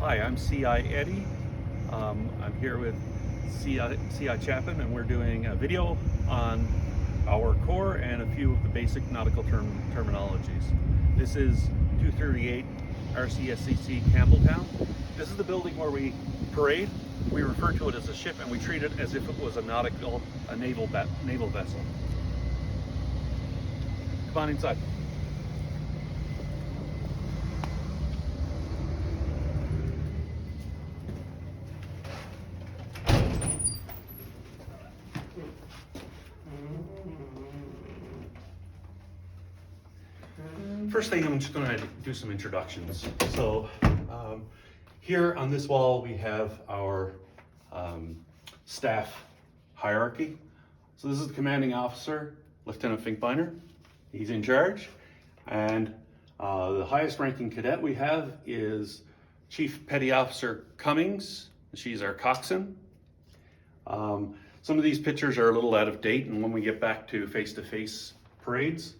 Hi, I'm CI Eddie. I'm here with CI Chapin, and we're doing a video on our core and a few of the basic nautical terminologies. This is 238 RCSCC Campbeltown. This is the building where we parade. We refer to it as a ship, and we treat it as if it was a naval vessel. Come on inside. First thing, I'm just going to do some introductions. So here on this wall we have our staff hierarchy. So this is the commanding officer, Lieutenant Finkbeiner. He's in charge, and the highest ranking cadet we have is Chief Petty Officer Cummings. She's our coxswain. Some of these pictures are a little out of date, and when we get back to face-to-face parades,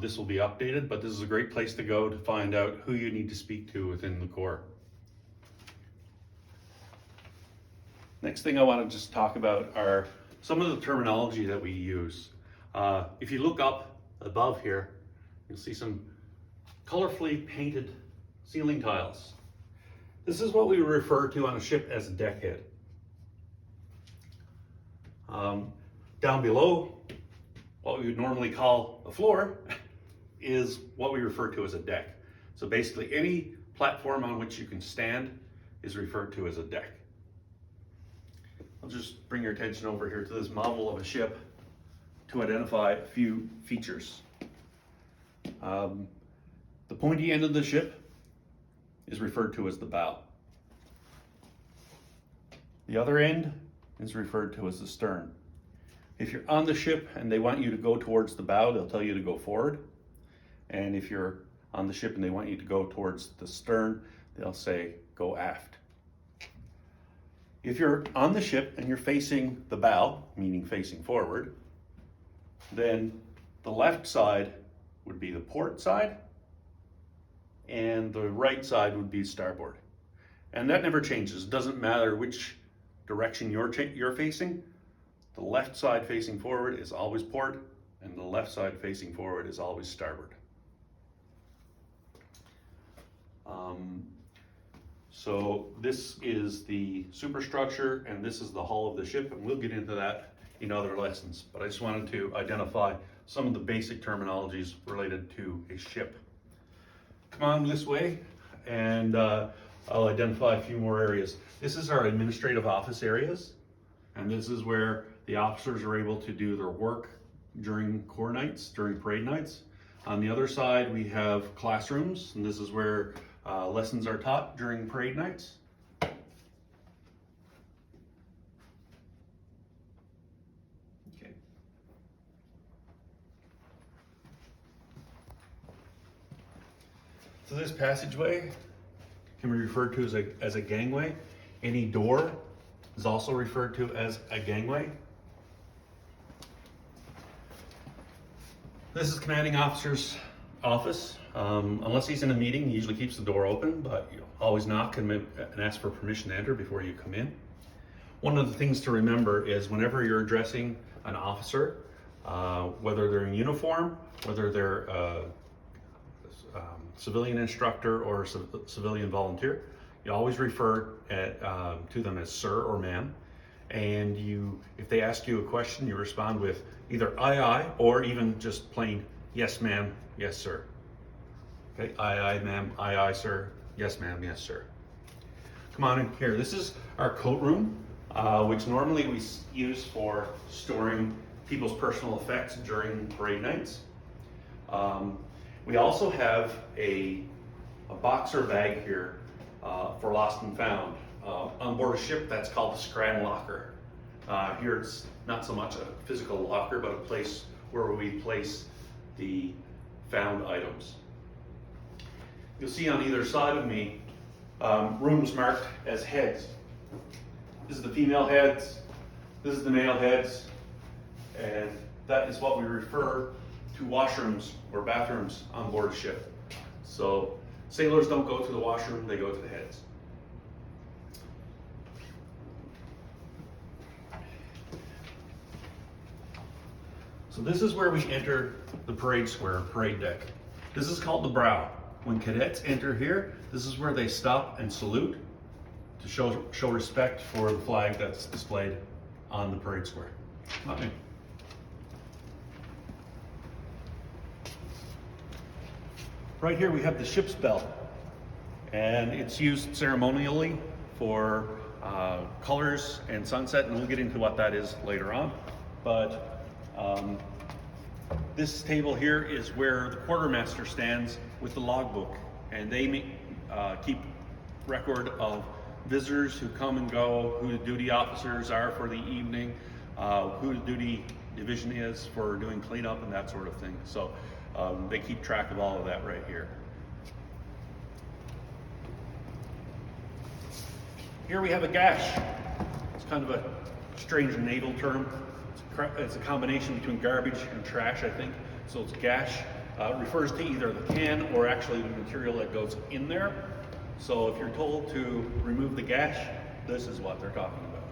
this will be updated, but this is a great place to go to find out who you need to speak to within the Corps. Next thing I want to just talk about are some of the terminology that we use. If you look up above here, you'll see some colorfully painted ceiling tiles. This is what we refer to on a ship as a deckhead. Down below, what we would normally call a floor is what we refer to as a deck. So basically any platform on which you can stand is referred to as a deck. I'll just bring your attention over here to this model of a ship to identify a few features. The pointy end of the ship is referred to as the bow. The other end is referred to as the stern. If you're on the ship and they want you to go towards the bow, they'll tell you to go forward. And if you're on the ship and they want you to go towards the stern, they'll say go aft. If you're on the ship and you're facing the bow, meaning facing forward, then the left side would be the port side and the right side would be starboard. And that never changes. It doesn't matter which direction you're facing. The left side facing forward is always port, and the left side facing forward is always starboard. So this is the superstructure, and this is the hull of the ship, and we'll get into that in other lessons. But I just wanted to identify some of the basic terminologies related to a ship. Come on this way, and I'll identify a few more areas. This is our administrative office areas, and this is where the officers are able to do their work during corps nights, during parade nights. On the other side, we have classrooms, and this is where lessons are taught during parade nights. Okay. So this passageway can be referred to as a gangway. Any door is also referred to as a gangway. This is commanding officer's office. Unless he's in a meeting, he usually keeps the door open, but you always knock and ask for permission to enter before you come in. One of the things to remember is whenever you're addressing an officer, whether they're in uniform, whether they're a civilian instructor or civilian volunteer, you always refer to them as sir or ma'am. And if they ask you a question, you respond with either aye, or even just plain yes ma'am, yes sir. Okay, aye ma'am, aye sir, yes ma'am, yes sir. Come on in here. This is our coat room, which normally we use for storing people's personal effects during parade nights. We also have a boxer bag here for lost and found. On board a ship, that's called the scran locker. Here it's not so much a physical locker, but a place where we place the found items. You'll see on either side of me rooms marked as heads. This is the female heads, this is the male heads, and that is what we refer to washrooms or bathrooms on board a ship. So sailors don't go to the washroom, they go to the heads. So this is where we enter the parade square, parade deck. This is called the brow. When cadets enter here, this is where they stop and salute to show respect for the flag that's displayed on the parade square. Okay. Right here we have the ship's bell, and it's used ceremonially for colors and sunset, and we'll get into what that is later on. But this table here is where the quartermaster stands with the logbook, and they keep record of visitors who come and go, who the duty officers are for the evening, who the duty division is for doing cleanup and that sort of thing. So they keep track of all of that right here. Here we have a gash. It's kind of a strange naval term. It's a combination between garbage and trash, I think. So it's gash. It refers to either the can or actually the material that goes in there. So if you're told to remove the gash, this is what they're talking about.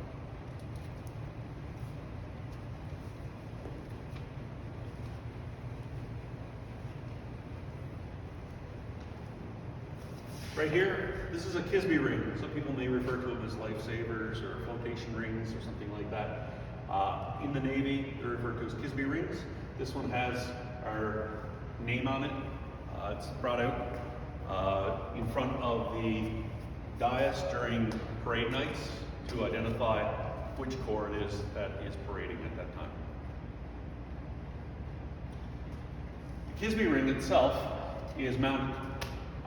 Right here, this is a Kisbey ring. Some people may refer to them as lifesavers or flotation rings or something like that. In the Navy, they're referred to as Kisbey rings. This one has our name on it. It's brought out in front of the dais during parade nights to identify which corps it is that is parading at that time. The Kisbey ring itself is mounted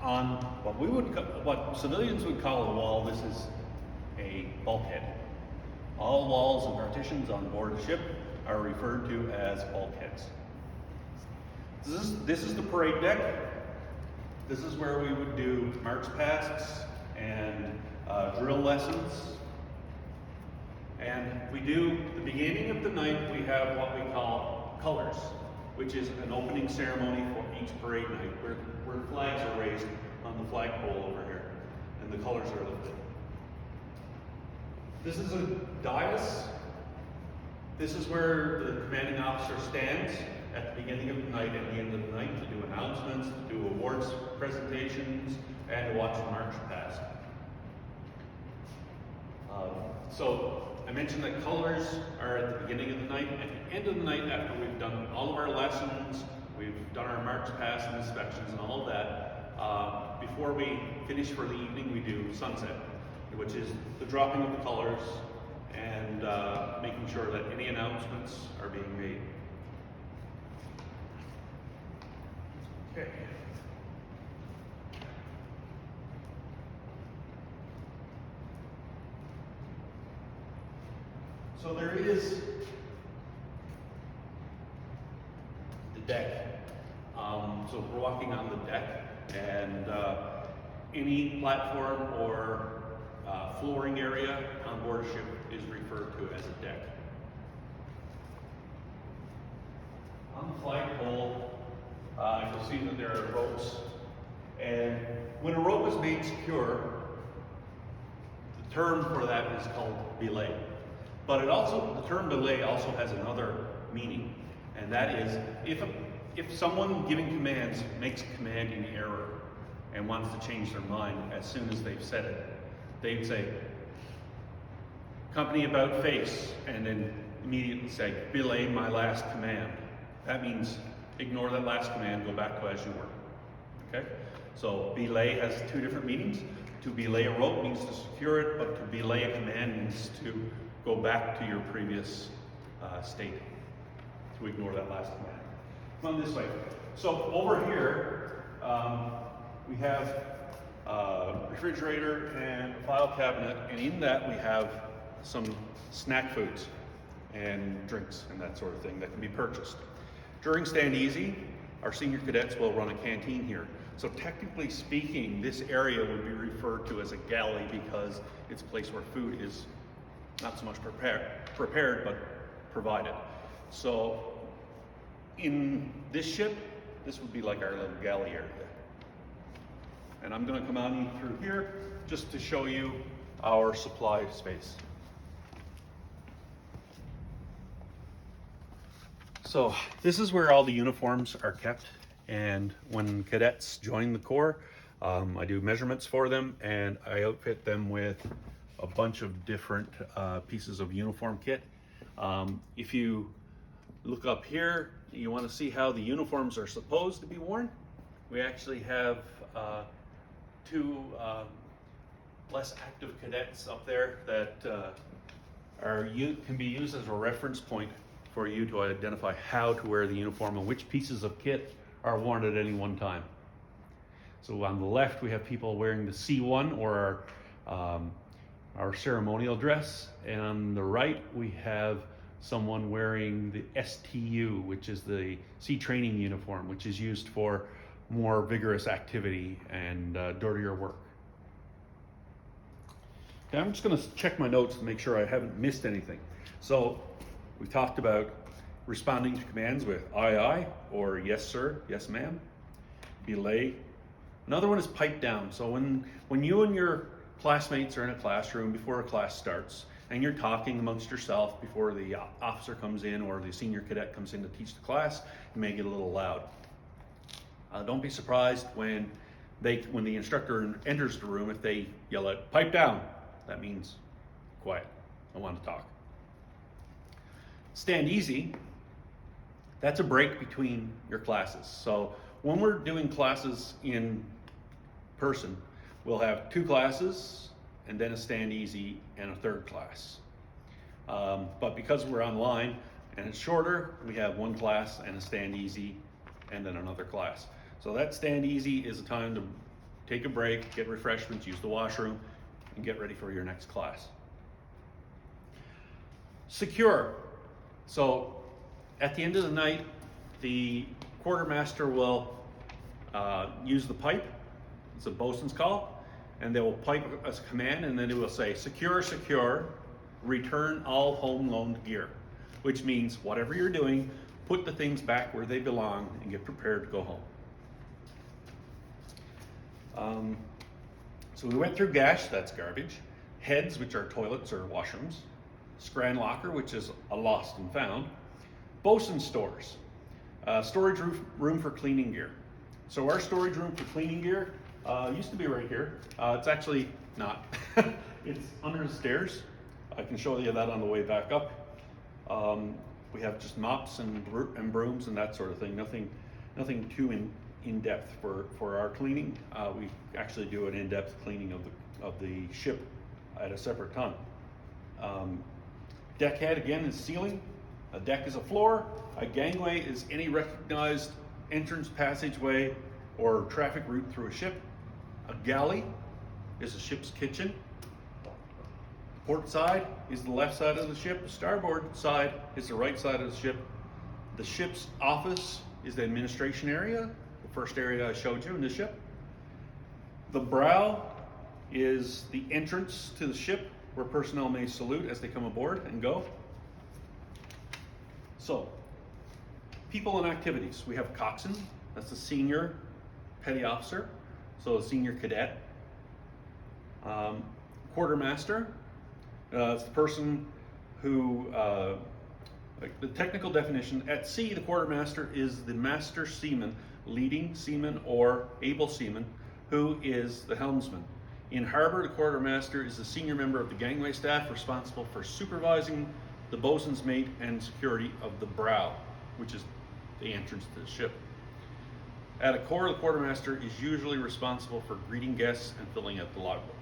on what civilians would call a wall. This is a bulkhead. All walls and partitions on board the ship are referred to as bulkheads. This is the parade deck. This is where we would do march pasts and drill lessons. And we do, the beginning of the night, we have what we call colors, which is an opening ceremony for each parade night where flags are raised on the flagpole over here and the colors are lifted. This is a dais. This is where the commanding officer stands at the beginning of the night and the end of the night to do announcements, to do awards presentations, and to watch the march past. So I mentioned that colors are at the beginning of the night. At the end of the night, after we've done all of our lessons, we've done our march past and inspections and all of that, before we finish for the evening, we do sunset, which is the dropping of the colors and making sure that any announcements are being made. Okay. So there is the deck. So we're walking on the deck, and any platform or flooring area on board a ship is referred to as a deck. On the flagpole, you'll see that there are ropes, and when a rope is made secure, the term for that is called belay. But the term belay also has another meaning, and that is if someone giving commands makes a commanding error and wants to change their mind as soon as they've said it, they'd say, company about face, and then immediately say, belay my last command. That means ignore that last command, go back to as you were. Okay? So belay has two different meanings. To belay a rope means to secure it, but to belay a command means to go back to your previous state, to ignore that last command. Come on this way. So over here, we have a refrigerator and a file cabinet, and in that we have some snack foods and drinks and that sort of thing that can be purchased. During Stand Easy, our senior cadets will run a canteen here. So technically speaking, this area would be referred to as a galley because it's a place where food is not so much prepared, but provided. So in this ship, this would be like our little galley area. And I'm going to come on through here just to show you our supply space. So this is where all the uniforms are kept, and when cadets join the Corps, I do measurements for them and I outfit them with a bunch of different pieces of uniform kit. If you look up here, you want to see how the uniforms are supposed to be worn. We actually have two less active cadets up there that can be used as a reference point for you to identify how to wear the uniform and which pieces of kit are worn at any one time. So on the left, we have people wearing the C1 or our ceremonial dress, and on the right, we have someone wearing the STU, which is the sea training uniform, which is used for more vigorous activity and dirtier work. Okay, I'm just going to check my notes to make sure I haven't missed anything. So we talked about responding to commands with aye aye or yes sir, yes ma'am, belay. Another one is pipe down. So when you and your classmates are in a classroom before a class starts and you're talking amongst yourself before the officer comes in or the senior cadet comes in to teach the class, you may get a little loud. Don't be surprised when the instructor enters the room if they yell out, pipe down. That means quiet, I want to talk. Stand easy, that's a break between your classes. So when we're doing classes in person, we'll have two classes and then a stand easy and a third class. But because we're online and it's shorter, we have one class and a stand easy and then another class. So that stand easy is a time to take a break, get refreshments, use the washroom, and get ready for your next class. Secure. So at the end of the night, the quartermaster will use the pipe. It's a bosun's call, and they will pipe a command, and then it will say, secure, secure, return all home loaned gear, which means whatever you're doing, put the things back where they belong and get prepared to go home. So we went through gash, that's garbage, heads, which are toilets or washrooms, scran locker, which is a lost and found, bosun stores, storage room for cleaning gear. So our storage room for cleaning gear used to be right here. It's actually not. It's under the stairs. I can show you that on the way back up. We have just mops and brooms and that sort of thing. Nothing too in depth for our cleaning. We actually do an in-depth cleaning of the ship at a separate time. Deck head again is ceiling. A deck is a floor. A gangway is any recognized entrance, passageway, or traffic route through a ship. A galley is a ship's kitchen. Port side is the left side of the ship. The starboard side is the right side of the ship. The ship's office is the administration area, the first area I showed you in the ship. The brow is the entrance to the ship where personnel may salute as they come aboard and go. So, people and activities. We have coxswain, that's the senior petty officer, so a senior cadet. Quartermaster, it's the person who, like the technical definition, at sea the quartermaster is the master seaman, leading seaman or able seaman, who is the helmsman. In harbor, the quartermaster is the senior member of the gangway staff responsible for supervising the bosun's mate and security of the brow, which is the entrance to the ship. At a corps, the quartermaster is usually responsible for greeting guests and filling out the logbook.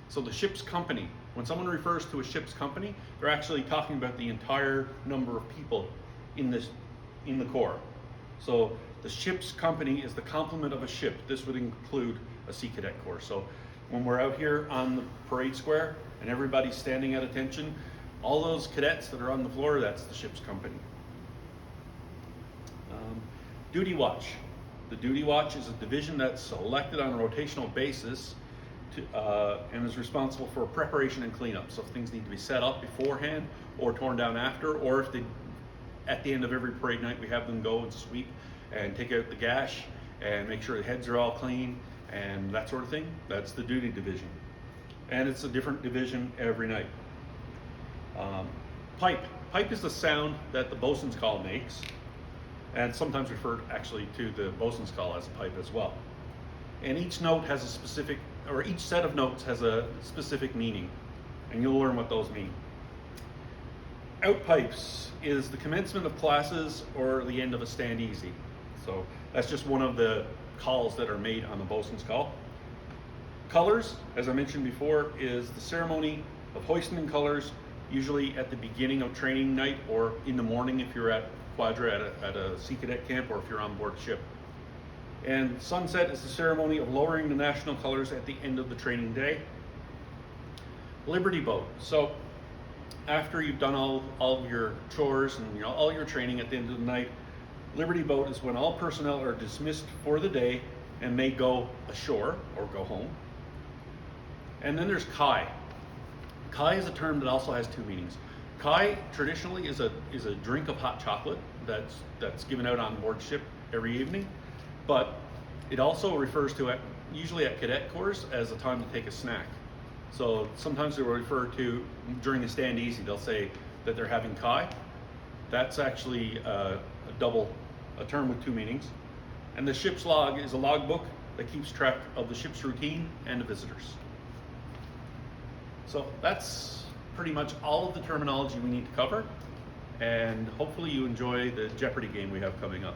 So the ship's company, when someone refers to a ship's company, they're actually talking about the entire number of people in the corps. So the ship's company is the complement of a ship. This would include a Sea Cadet Corps. So when we're out here on the parade square and everybody's standing at attention, all those cadets that are on the floor, that's the ship's company. Duty watch. The duty watch is a division that's selected on a rotational basis and is responsible for preparation and cleanup. So if things need to be set up beforehand or torn down after, or if at the end of every parade night we have them go and sweep and take out the gash and make sure the heads are all clean and that sort of thing, that's the duty division. And it's a different division every night. Pipe. pipe is the sound that the bosun's call makes, and sometimes referred actually to the bosun's call as a pipe as well. And each note has a specific, or each set of notes has a specific meaning, and you'll learn what those mean. Out pipes is the commencement of classes or the end of a stand easy. So that's just one of the calls that are made on the bosun's call. Colors, as I mentioned before, is the ceremony of hoisting colors, usually at the beginning of training night or in the morning if you're at Quadra at a Sea Cadet camp, or if you're on board ship. And sunset is the ceremony of lowering the national colors at the end of the training day. Liberty boat. So after you've done all of your chores and all your training at the end of the night, Liberty boat is when all personnel are dismissed for the day and may go ashore or go home. And then there's kai. Kai is a term that also has two meanings. Kai traditionally is a drink of hot chocolate that's given out on board ship every evening, but it also refers to it usually at cadet course as a time to take a snack. So sometimes they will refer to during a stand easy, they'll say that they're having kai. That's actually a term with two meanings. And the ship's log is a logbook that keeps track of the ship's routine and the visitors. So that's pretty much all of the terminology we need to cover, and hopefully you enjoy the Jeopardy game we have coming up.